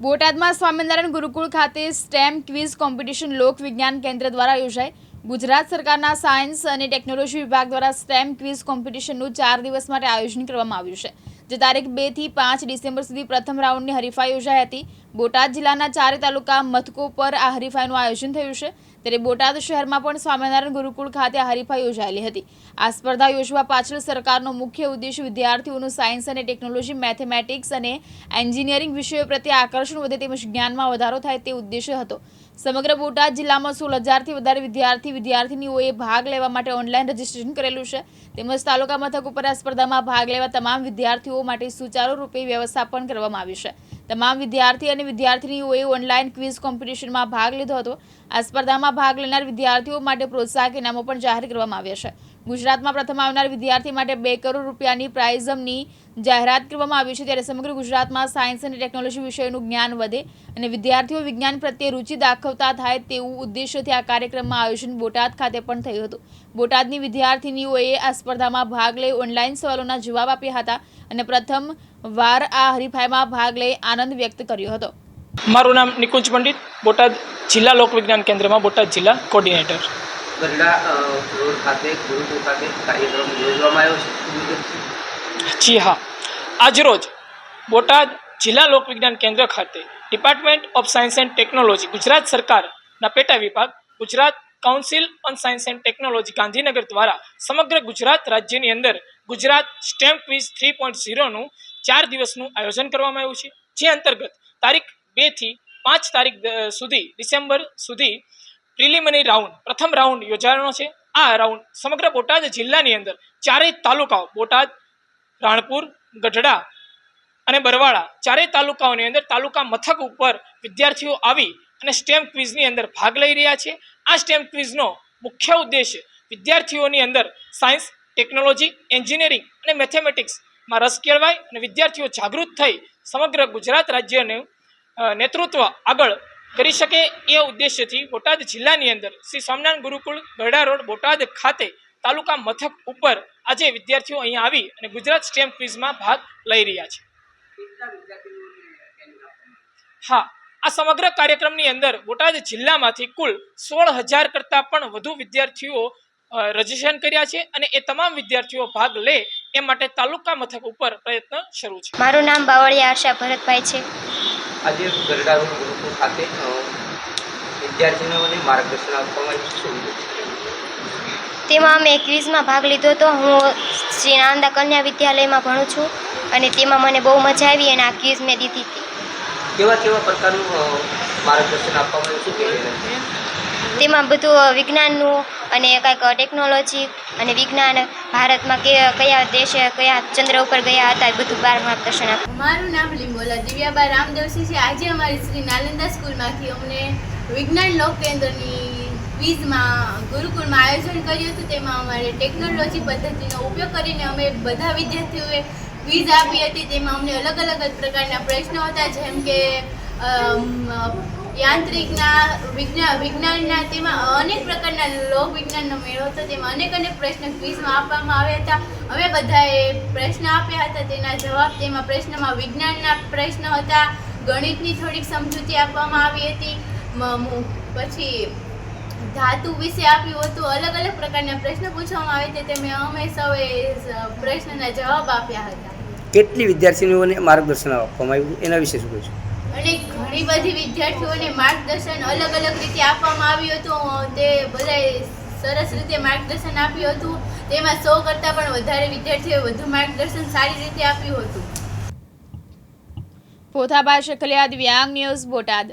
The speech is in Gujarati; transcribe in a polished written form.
બોટાદમાં સ્વામિનારાયણ ગુરુકુળ ખાતે સ્ટેમ ક્વિઝ કોમ્પિટિશન લોક વિજ્ઞાન કેન્દ્ર દ્વારા યોજાઈ। ગુજરાત સરકારના સાયન્સ અને ટેકનોલોજી વિભાગ દ્વારા સ્ટેમ ક્વિઝ કોમ્પિટિશનનું 4 દિવસ માટે આયોજન કરવામાં આવ્યું છે, જે તારીખ 2 થી 5 ડિસેમ્બર સુધી પ્રથમ રાઉન્ડની હરીફાઈ યોજાઈ હતી। બોટાદ જિલ્લાના 4 તાલુકા મથકો પર આ હરીફાઈનું આયોજન થયું છે, ત્યારે બોટાદ શહેરમાં પણ સ્વામિનારાયણ ગુરુકુળ ખાતે આ હરીફાઈ યોજાયેલી હતી। આ સ્પર્ધા યોજવા પાછળ સરકારનો મુખ્ય ઉદ્દેશ વિદ્યાર્થીઓનું સાયન્સ અને ટેકનોલોજી, મેથેમેટિક્સ અને એન્જિનિયરિંગ વિષયો પ્રત્યે આકર્ષણ વધે તેમજ જ્ઞાનમાં વધારો થાય તે ઉદ્દેશ્ય હતો। સમગ્ર બોટાદ જિલ્લામાં 16,000થી વધારે વિદ્યાર્થીનીઓએ ભાગ લેવા માટે ઓનલાઈન રજીસ્ટ્રેશન કરેલું છે, તેમજ તાલુકા મથક ઉપર આ સ્પર્ધામાં ભાગ લેવા તમામ વિદ્યાર્થીઓ માટે સુચારુ રૂપે વ્યવસ્થાપન કરવામાં આવ્યું છે। તમામ વિદ્યાર્થી અને વિદ્યાર્થીનીઓએ ઓનલાઈન ક્વિઝ કોમ્પિટિશનમાં ભાગ લીધો હતો। આ સ્પર્ધામાં ભાગ લેનાર વિદ્યાર્થીઓ માટે પ્રોત્સાહક ઇનામો પણ જાહેર કરવામાં આવ્યા છે। ગુજરાતમાં પ્રથમ આવનાર વિદ્યાર્થી માટે 2 કરોડ રૂપિયાની પ્રાઇઝમની જાહેરાત કરવામાં આવી છે, ત્યારે સમગ્ર ગુજરાતમાં સાયન્સ અને ટેકનોલોજી વિષયોનું જ્ઞાન વધે અને વિદ્યાર્થીઓ વિજ્ઞાન પ્રત્યે રુચિ દાખવતા થાય તેવું ઉદ્દેશ્યથી આ કાર્યક્રમમાં આયોજન બોટાદ ખાતે પણ થયું હતું। બોટાદની વિદ્યાર્થીનીઓએ આ સ્પર્ધામાં ભાગ લઈ ઓનલાઈન સવાલોના જવાબ આપ્યા હતા અને પ્રથમ વાર આ હરીફાઈમાં ભાગ લઈ આનંદ વ્યક્ત કર્યો હતો। મારું નામ નિકુંજ પંડિત, બોટાદ જિલ્લા લોક વિજ્ઞાન કેન્દ્રમાં બોટાદ જિલ્લા કોર્ડિનેટર। ગરડા રોડ ખાતે ગુરુકુળ ખાતે કાર્યક્રમ યોજવામાં આવ્યો છે। જી હા, આજરોજ બોટાદ જિલ્લા લોક વિજ્ઞાન કેન્દ્ર ખાતે department of science and technology, Gujarat સરકારના પેટા વિભાગ, Gujarat council on science and technology Gandhinagar દ્વારા સમગ્ર ગુજરાત રાજ્યની અંદર ગુજરાત સ્ટેમ ક્વિઝ 3.0નું 4 દિવસનું આયોજન કરવામાં આવ્યું છે, જે અંતર્ગત તારીખ 2 થી 5 તારીખ સુધી ડિસેમ્બર સુધી પ્રિલિમિનરી રાઉન્ડ, પ્રથમ રાઉન્ડ યોજાવાનો છે। આ રાઉન્ડ સમગ્ર બોટાદ જિલ્લાની અંદર 4 તાલુકાઓ બોટાદ, રાણપુર, ગઢડા અને બરવાળા 4 તાલુકાઓની અંદર તાલુકા મથક ઉપર વિદ્યાર્થીઓ આવી અને સ્ટેમ ક્વિઝની અંદર ભાગ લઈ રહ્યા છે। આ સ્ટેમ ક્વિઝનો મુખ્ય ઉદ્દેશ વિદ્યાર્થીઓની અંદર સાયન્સ, ટેકનોલોજી, એન્જિનિયરિંગ અને મેથેમેટિક્સમાં રસ કેળવાય અને વિદ્યાર્થીઓ જાગૃત થઈ સમગ્ર ગુજરાત રાજ્યનું નેતૃત્વ આગળ કરી શકે એ ઉદ્દેશ્યથી બોટાદ જિલ્લાની અંદર શ્રી સ્વામિનારાયણ ગુરુકુળ ગરડા રોડ બોટાદ ખાતે તાલુકા મથક ઉપર આજે વિદ્યાર્થીઓ અહીંયા આવી અને ગુજરાત સ્ટેમ ક્વિઝમાં ભાગ લઈ રહ્યા છે। હા, આ સમગ્ર કાર્યક્રમની અંદર બોટાદ જિલ્લામાંથી કુલ 16,000 કરતાં પણ વધુ વિદ્યાર્થીઓ રજીસ્ટ્રેશન કર્યા છે અને એ તમામ વિદ્યાર્થીઓ ભાગ લે એ માટે તાલુકા મથક ઉપર પ્રયત્ન શરૂ છે। મારું નામ બાવળિયા આશા ભરતભાઈ છે। આજે ગરડા રોડ ગુરુકુળ ખાતે વિદ્યાર્થીઓને માર્ગદર્શન આપવામાં આવ્યું છે। તેમાં અમે ક્વિઝમાં ભાગ લીધો હતો। હું શ્રી નાનંદા કન્યા વિદ્યાલયમાં ભણું છું અને તેમાં મને બહુ મજા આવી અને આ ક્વિઝ મેં દીધી હતી। કેવા પ્રકારનું માર્ગદર્શન આપવામાં આવ્યું છે? તેમાં બધું વિજ્ઞાનનું અને કાંઈક ટેકનોલોજી અને વિજ્ઞાન, ભારતમાં કયા દેશે કયા ચંદ્ર ઉપર ગયા હતા એ બધું બાર માર્ગદર્શન આપ્યું। મારું નામ લીંબોલા દિવ્યાબા રામદેવસિંહ છે। આજે અમારી શ્રી નાલંદા સ્કૂલમાંથી અમને વિજ્ઞાન લોક કેન્દ્રની ક્વિઝમાં ગુરુકુળમાં આયોજન કર્યું હતું। તેમાં અમારે ટેકનોલોજી પદ્ધતિનો ઉપયોગ કરીને અમે બધા વિદ્યાર્થીઓએ ક્વિઝ આપી હતી। તેમાં અમને અલગ અલગ પ્રકારના પ્રશ્નો હતા, જેમ કે યાંત્રિકના, વિજ્ઞાનના, તેમાં અનેક પ્રકારના લોક વિજ્ઞાનનો મેળો હતો। તેમાં અનેક પ્રશ્નો ક્વિઝમાં આપવામાં આવ્યા હતા। અમે બધાએ પ્રશ્ન આપ્યા હતા, તેના જવાબ તેમાં પ્રશ્નમાં વિજ્ઞાનના પ્રશ્નો હતા, ગણિતની થોડીક સમજૂતી આપવામાં આવી હતી, પછી ધાતુ વિશે આપ્યું હતું। અલગ અલગ પ્રકારના પ્રશ્નો પૂછવામાં આવે તે અમે સૌએ પ્રશ્નના જવાબ આપ્યા હતા। કેટલી વિદ્યાર્થીઓને માર્ગદર્શન આપવામાં આવ્યું એના વિશે શું કહીશું? અને ઘણી બધી વિદ્યાર્થીઓને માર્ગદર્શન અલગ અલગ રીતે આપવામાં આવ્યું હતું। તે બધાએ સરસ રીતે માર્ગદર્શન આપ્યું હતું। તેમાં 100 કરતાં પણ વધારે વિદ્યાર્થીઓએ વધુ માર્ગદર્શન સારી રીતે આપ્યું હતું। પોથાભાઈ શકલિયા, દિવ્યાંગ ન્યૂઝ, બોટાદ।